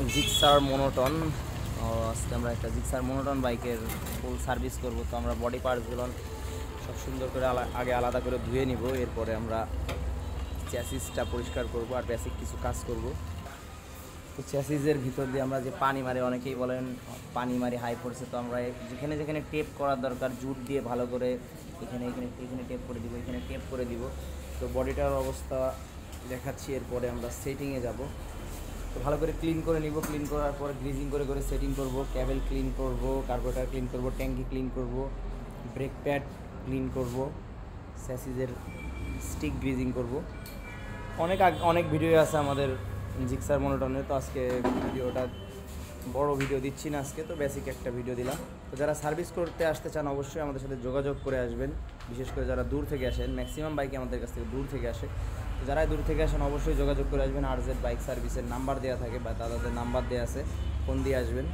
Gixxer monotone. আজকে আমরা একটা জিক্সার মোনোটন বাইকের ফুল সার্ভিস করব। তো আমরা বডি পার্টসগুলো সব সুন্দর করে আগে আলাদা করে ধুয়ে নিব, এরপরে আমরা চ্যাসিসটা পরিষ্কার করব আর বেসিক কিছু কাজ করব। তো চ্যাসিসের ভিতর দিয়ে আমরা যে পানি মারি, অনেকেই বলেন পানি মারি হাই ফোর্সে, তো আমরা যেখানে যেখানে টেপ করার দরকার জুট দিয়ে ভালো করে এখানে এখানে এখানে টেপ করে দিব, এখানে টেপ করে দিব। তো বডিটার অবস্থা দেখাচ্ছি, এরপরে আমরা সেটিংয়ে যাব। তো ভালো করে ক্লিন করে নিব, ক্লিন করার পর গ্রিজিং করে করে সেটিং করব, ক্যাবেল ক্লিন করব, কার্বোরেটর ক্লিন করব, ট্যাঙ্কি ক্লিন করব, ব্রেক প্যাড ক্লিন করব, স্যাসিসের স্টিক গ্রিজিং করব। অনেক ভিডিও আছে আমাদের জিক্সার মোনোটনে। তো আজকে ভিডিওটা বড় ভিডিও দিচ্ছি না আজকে, তো বেসিক একটা ভিডিও দিলাম। তো যারা সার্ভিস করতে আসতে চান অবশ্যই আমাদের সাথে যোগাযোগ করে আসবেন, বিশেষ করে যারা দূর থেকে আসেন। ম্যাক্সিমাম বাইকে আমাদের কাছ থেকে দূর থেকে আসে। তো যারা দূর থেকে আসেন অবশ্যই যোগাযোগ করে আসবেন। RZ বাইক সার্ভিসের নাম্বার দেওয়া থাকে বা দাদাদের নাম্বার দেওয়া আছে, ফোন দিয়ে আসবেন।